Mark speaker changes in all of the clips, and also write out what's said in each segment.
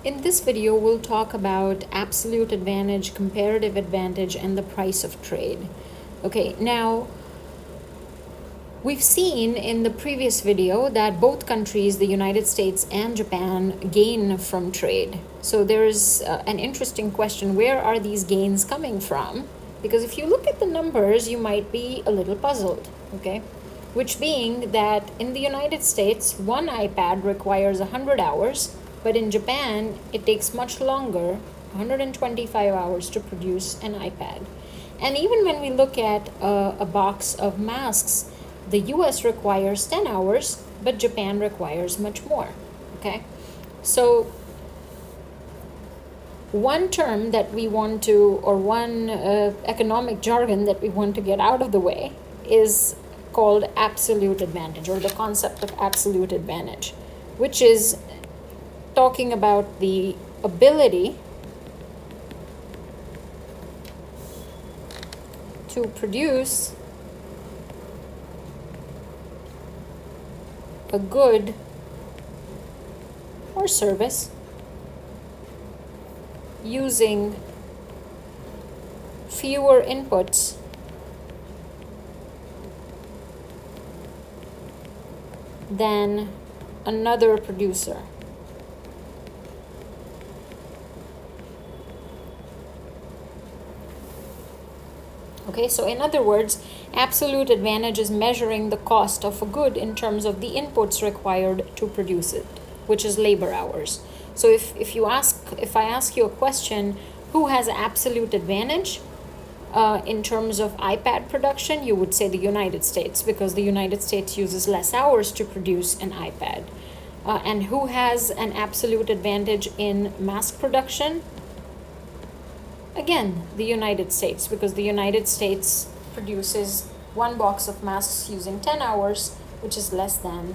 Speaker 1: In this video, we'll talk about absolute advantage, comparative advantage, and the price of trade. Okay, now we've seen in the previous video that both countries, the United States and Japan, gain from trade. So there's an interesting question, where are these gains coming from? Because if you look at the numbers, you might be a little puzzled, okay? Which being that in the United States, one iPad requires 100 hours, but in Japan, it takes much longer, 125 hours to produce an iPad. And even when we look at a box of masks, the US requires 10 hours, but Japan requires much more, okay? So one term that we want to, or one economic jargon that we want to get out of the way is called absolute advantage, or the concept of absolute advantage, which is talking about the ability to produce a good or service using fewer inputs than another producer. Okay, so in other words, absolute advantage is measuring the cost of a good in terms of the inputs required to produce it, which is labor hours. So if I ask you a question, who has absolute advantage in terms of iPad production, you would say the United States, because the United States uses less hours to produce an iPad. And who has an absolute advantage in mask production? Again, the United States, because the United States produces one box of masks using 10 hours, which is less than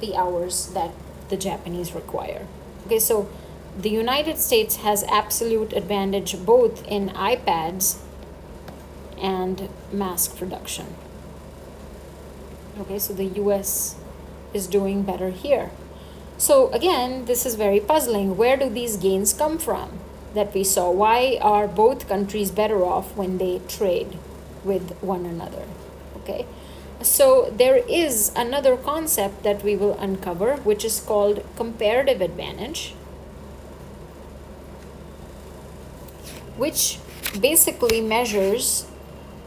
Speaker 1: the hours that the Japanese require. Okay, so the United States has absolute advantage both in iPads and mask production. Okay, so the US is doing better here. So again, this is very puzzling. Where do these gains come from that we saw? Why are both countries better off when they trade with one another? Okay, so there is another concept that we will uncover, which is called comparative advantage, which basically measures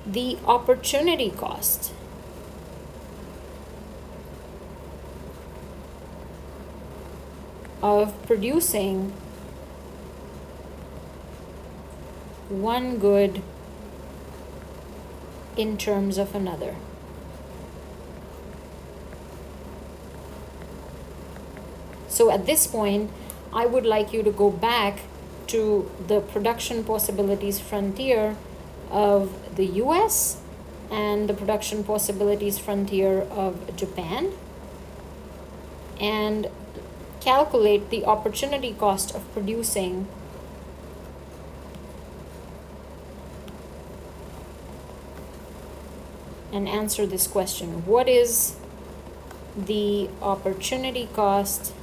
Speaker 1: the opportunity cost of producing one good in terms of another. So at this point, I would like you to go back to the production possibilities frontier of the US and the production possibilities frontier of Japan, and calculate the opportunity cost of producing and answer this question. What is the opportunity cost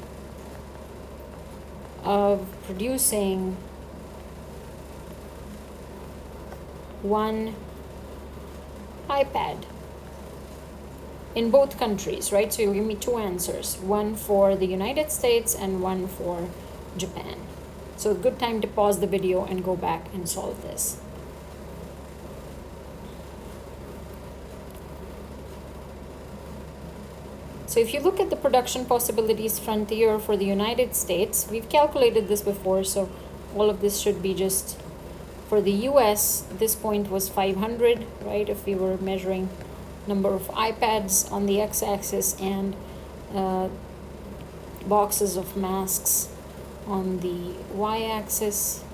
Speaker 1: of producing one iPad in both countries, right? So you give me two answers, one for the United States and one for Japan. So a good time to pause the video and go back and solve this. So if you look at the production possibilities frontier for the United States, we've calculated this before, so all of this should be just for the US. This point was 500, right? If we were measuring number of iPads on the x-axis and boxes of masks on the y-axis,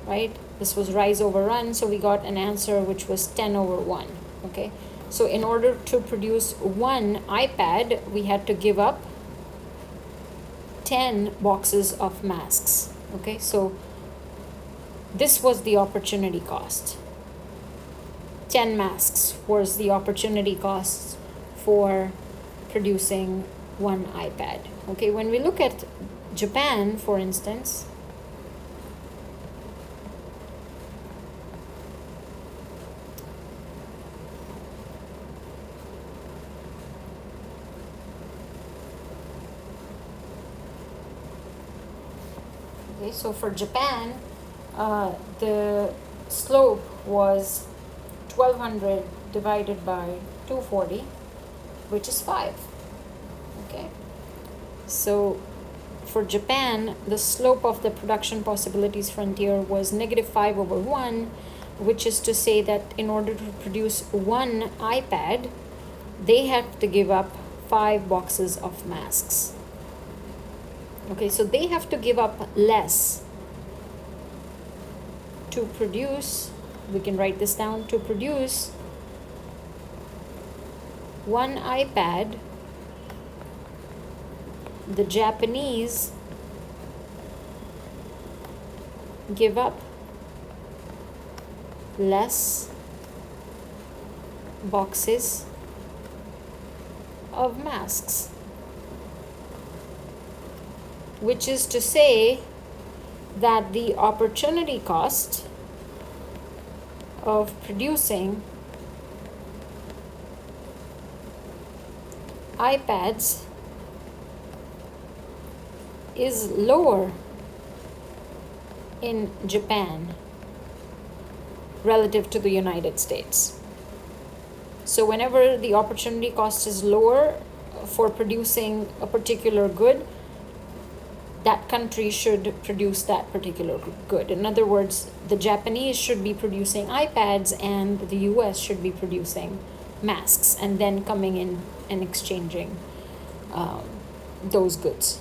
Speaker 1: right? This was rise over run, so we got an answer which was 10 over 1, okay? So in order to produce one iPad, we had to give up 10 boxes of masks, okay? So this was the opportunity cost. 10 masks was the opportunity cost for producing one iPad. Okay, when we look at Japan, for instance, okay, so for Japan, the slope was 1200 divided by 240, which is 5. Okay, so for Japan, the slope of the production possibilities frontier was -5/1, which is to say that in order to produce one iPad, they have to give up 5 boxes of masks. Okay, so they have to give up less to produce, we can write this down, to produce one iPad. The Japanese give up less boxes of masks, which is to say that the opportunity cost of producing iPads is lower in Japan relative to the United States. So whenever the opportunity cost is lower for producing a particular good, that country should produce that particular good. In other words, the Japanese should be producing iPads and the US should be producing masks, and then coming in and exchanging those goods.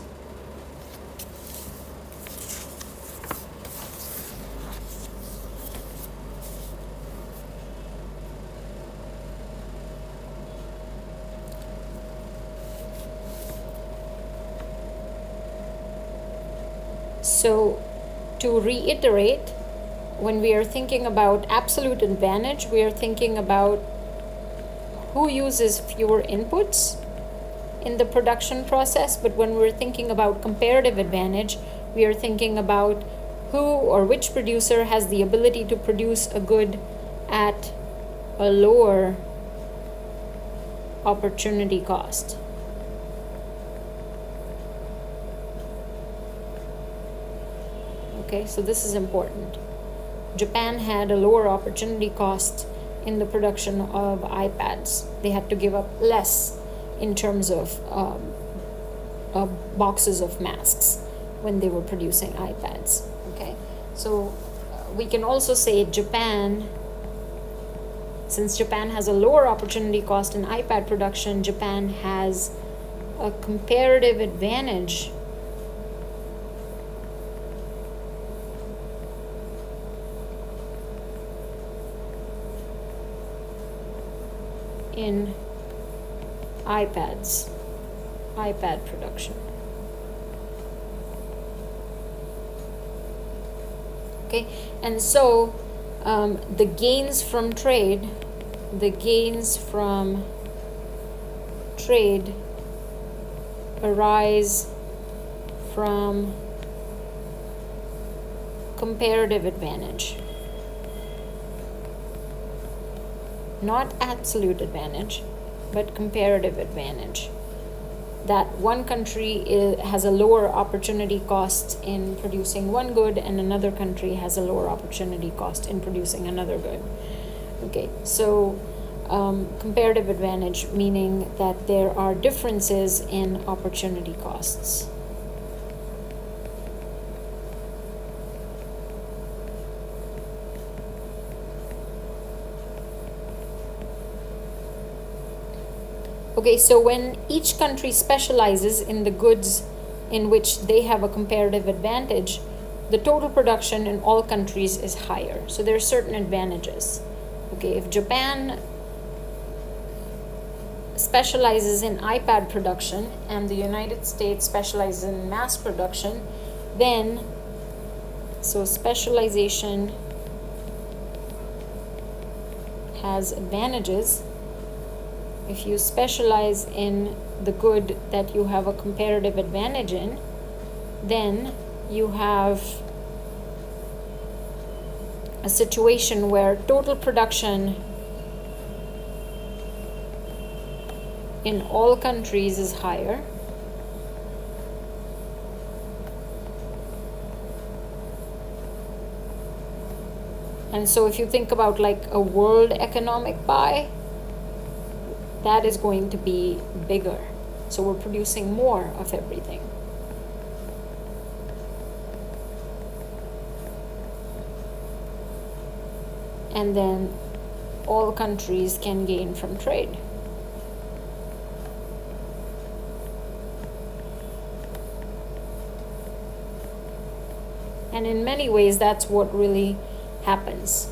Speaker 1: So, to reiterate, when we are thinking about absolute advantage, we are thinking about who uses fewer inputs in the production process. But when we're thinking about comparative advantage, we are thinking about who or which producer has the ability to produce a good at a lower opportunity cost. Okay, so this is important. Japan had a lower opportunity cost in the production of iPads. They had to give up less in terms of boxes of masks when they were producing iPads. Okay, so we can also say Japan, since Japan has a lower opportunity cost in iPad production, Japan has a comparative advantage in iPad production. Okay, and so the gains from trade arise from comparative advantage, not absolute advantage, but comparative advantage. That one country has a lower opportunity cost in producing one good, and another country has a lower opportunity cost in producing another good. Okay, so comparative advantage, meaning that there are differences in opportunity costs. Okay, so when each country specializes in the goods in which they have a comparative advantage, the total production in all countries is higher. So there are certain advantages. Okay, if Japan specializes in iPad production and the United States specializes in mass production, then so specialization has advantages. If you specialize in the good that you have a comparative advantage in, then you have a situation where total production in all countries is higher, and so if you think about like a world economic pie, that is going to be bigger. So we're producing more of everything. And then all countries can gain from trade. And in many ways, that's what really happens.